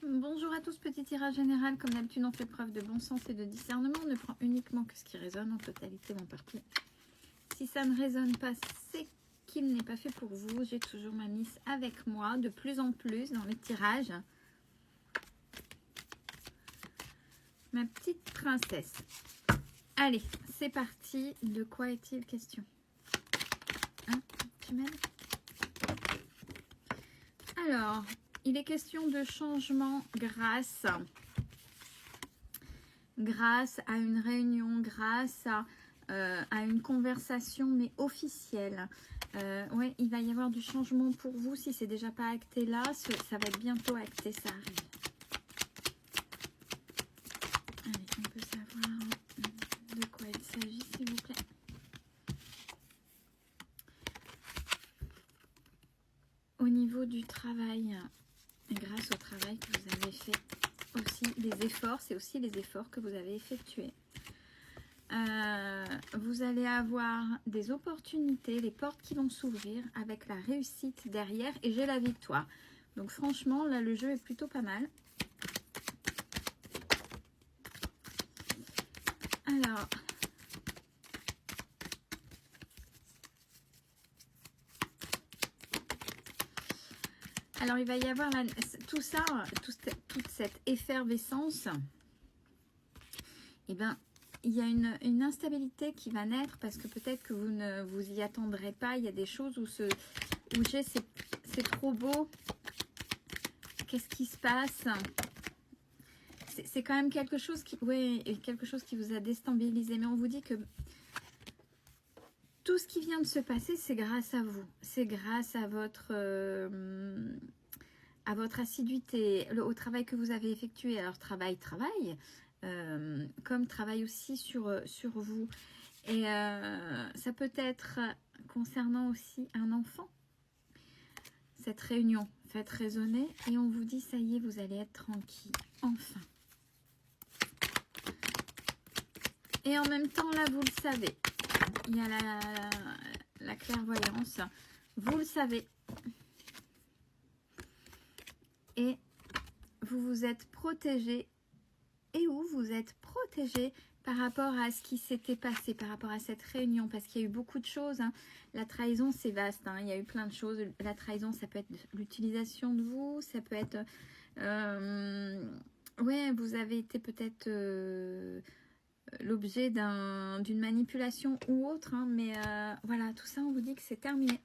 Bonjour à tous, petit tirage général. Comme d'habitude, on fait preuve de bon sens et de discernement. On ne prend uniquement que ce qui résonne en totalité ou en partie. Si ça ne résonne pas, c'est qu'il n'est pas fait pour vous. J'ai toujours ma miss avec moi, de plus en plus dans les tirages. Ma petite princesse. Allez, c'est parti. De quoi est-il question? Hein, tu m'aides? Alors, il est question de changement grâce à une réunion, grâce à une conversation, mais officielle. Ouais, il va y avoir du changement pour vous. Si c'est déjà pas acté là, ça va être bientôt acté, ça arrive. Allez, on peut savoir de quoi il s'agit, s'il vous plaît. Au niveau du travail, grâce au travail que vous avez fait aussi, les efforts, c'est aussi les efforts que vous avez effectués. Vous allez avoir des opportunités, les portes qui vont s'ouvrir avec la réussite derrière et j'ai la victoire. Donc franchement, là, le jeu est plutôt pas mal. Alors il va y avoir tout ça, toute cette effervescence. Et ben, il y a une instabilité qui va naître parce que peut-être que vous ne vous y attendrez pas. Il y a des choses où c'est trop beau. Qu'est-ce qui se passe? C'est quand même quelque chose qui vous a déstabilisé. Mais on vous dit que tout ce qui vient de se passer, c'est grâce à vous. C'est grâce à votre assiduité, au travail que vous avez effectué. Alors travail, comme travail aussi sur vous. Et ça peut être concernant aussi un enfant. Cette réunion, faites résonner et on vous dit, ça y est, vous allez être tranquille. Enfin. Et en même temps, là, vous le savez. Il y a la clairvoyance. Vous le savez. Et vous vous êtes protégé. Et où vous êtes protégé par rapport à ce qui s'était passé, par rapport à cette réunion. Parce qu'il y a eu beaucoup de choses. Hein. La trahison, c'est vaste. Hein. Il y a eu plein de choses. La trahison, ça peut être l'utilisation de vous. Ça peut être... ouais, vous avez été peut-être... l'objet d'une manipulation ou autre, hein, mais voilà, tout ça, on vous dit que c'est terminé.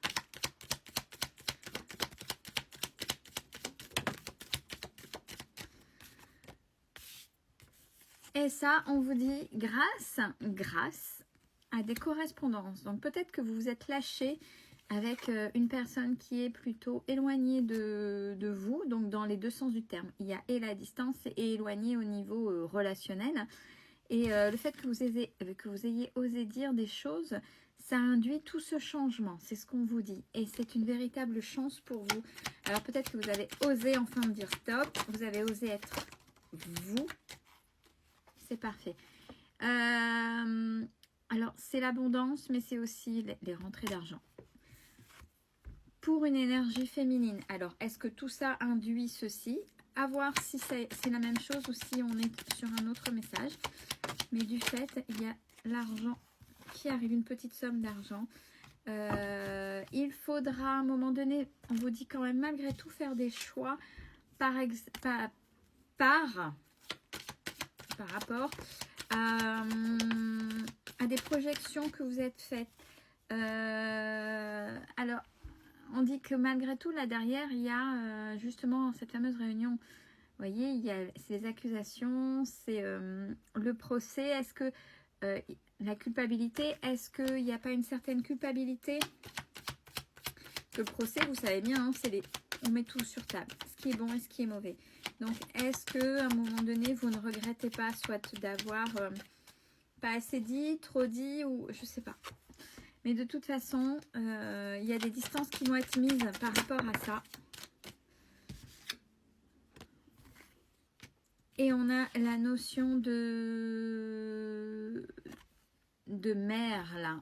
Et ça, on vous dit grâce à des correspondances. Donc peut-être que vous vous êtes lâché avec une personne qui est plutôt éloignée de vous, donc dans les deux sens du terme. Il y a et la distance et éloigné au niveau relationnel. Et le fait que vous ayez osé dire des choses, ça induit tout ce changement. C'est ce qu'on vous dit. Et c'est une véritable chance pour vous. Alors peut-être que vous avez osé enfin dire stop. Vous avez osé être vous. C'est parfait. Alors c'est l'abondance, mais c'est aussi les rentrées d'argent. Pour une énergie féminine. Alors est-ce que tout ça induit ceci ? À voir si c'est la même chose ou si on est sur un autre message. Mais du fait, il y a l'argent qui arrive, une petite somme d'argent. Il faudra à un moment donné, on vous dit quand même malgré tout faire des choix par rapport à des projections que vous êtes faites. Alors, on dit que malgré tout, là derrière, il y a justement cette fameuse réunion. Vous voyez, il y a ces accusations, c'est le procès. Est-ce que la culpabilité, est-ce qu'il n'y a pas une certaine culpabilité? Le procès, vous savez bien, hein, on met tout sur table, ce qui est bon et ce qui est mauvais. Donc, est-ce qu'à un moment donné, vous ne regrettez pas soit d'avoir pas assez dit, trop dit, ou je sais pas. Mais de toute façon, il y a des distances qui vont être mises par rapport à ça. Et on a la notion de mère, là.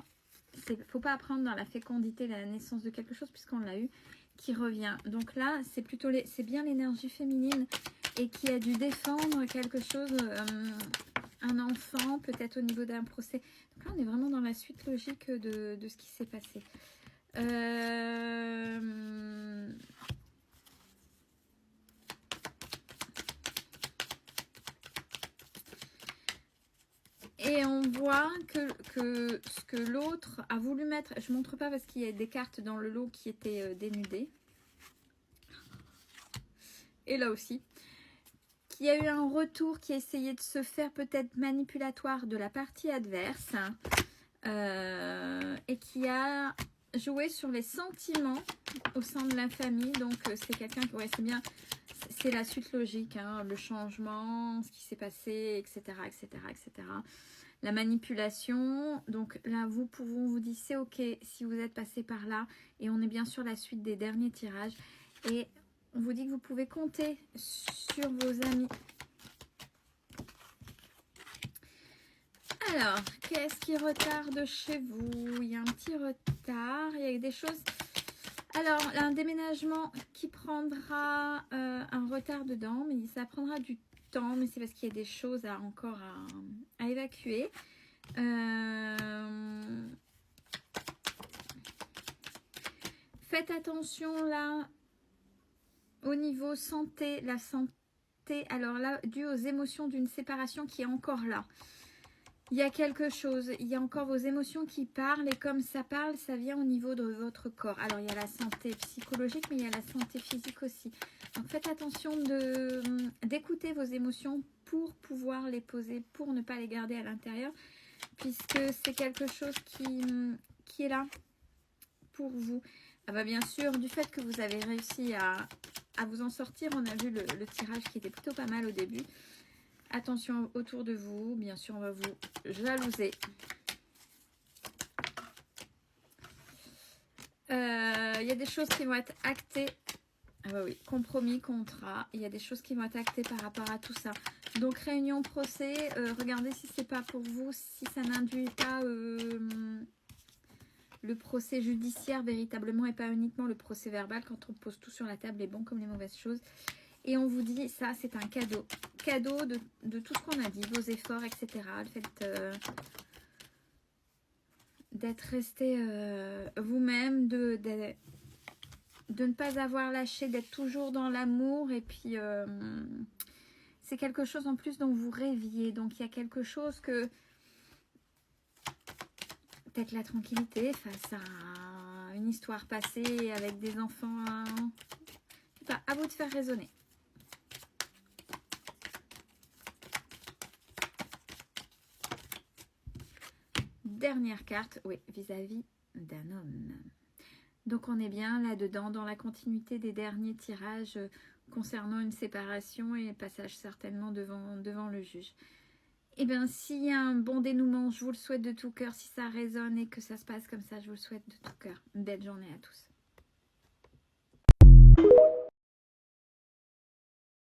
Il ne faut pas apprendre dans la fécondité, la naissance de quelque chose, puisqu'on l'a eu, qui revient. Donc là, c'est bien l'énergie féminine et qui a dû défendre quelque chose, un enfant, peut-être au niveau d'un procès. Donc là, on est vraiment dans la suite logique de ce qui s'est passé. Et on voit que ce que l'autre a voulu mettre, je ne montre pas parce qu'il y a des cartes dans le lot qui étaient dénudées. Et là aussi. Qu'il y a eu un retour qui a essayé de se faire peut-être manipulatoire de la partie adverse. Et qui a joué sur les sentiments au sein de la famille. Donc c'est quelqu'un qui, ouais, c'est bien, c'est la suite logique, hein, le changement, ce qui s'est passé, etc., etc., etc. La manipulation, donc là vous vous dites c'est ok si vous êtes passé par là, et on est bien sur la suite des derniers tirages, et on vous dit que vous pouvez compter sur vos amis. Alors, qu'est-ce qui retarde chez vous? Il y a un petit retard, il y a des choses. Alors, un déménagement qui prendra un retard dedans, mais ça prendra du temps, mais c'est parce qu'il y a des choses encore à évacuer. Faites attention là, au niveau santé, la santé, alors là, dû aux émotions d'une séparation qui est encore là. Il y a quelque chose, il y a encore vos émotions qui parlent, et comme ça parle, ça vient au niveau de votre corps. Alors il y a la santé psychologique, mais il y a la santé physique aussi. Donc faites attention d'écouter vos émotions pour pouvoir les poser, pour ne pas les garder à l'intérieur, puisque c'est quelque chose qui est là pour vous. Ah bah bien sûr, du fait que vous avez réussi à vous en sortir, on a vu le tirage qui était plutôt pas mal au début. Attention autour de vous, bien sûr on va vous jalouser. Il y a des choses qui vont être actées. Ah bah oui, compromis, contrat. Il y a des choses qui vont être actées par rapport à tout ça. Donc réunion, procès, regardez si c'est pas pour vous, si ça n'induit pas le procès judiciaire véritablement et pas uniquement le procès verbal quand on pose tout sur la table, les bons comme les mauvaises choses. Et on vous dit, ça c'est un cadeau. Cadeau de tout ce qu'on a dit, vos efforts, etc. Le fait d'être resté vous-même, de ne pas avoir lâché, d'être toujours dans l'amour. Et puis, c'est quelque chose en plus dont vous rêviez. Donc, il y a quelque chose que... Peut-être la tranquillité face à une histoire passée avec des enfants. C'est pas à vous de faire raisonner. Dernière carte, oui, vis-à-vis d'un homme. Donc on est bien là-dedans, dans la continuité des derniers tirages concernant une séparation et passage certainement devant le juge. Et bien s'il y a un bon dénouement, je vous le souhaite de tout cœur. Si ça résonne et que ça se passe comme ça, je vous le souhaite de tout cœur. Une belle journée à tous.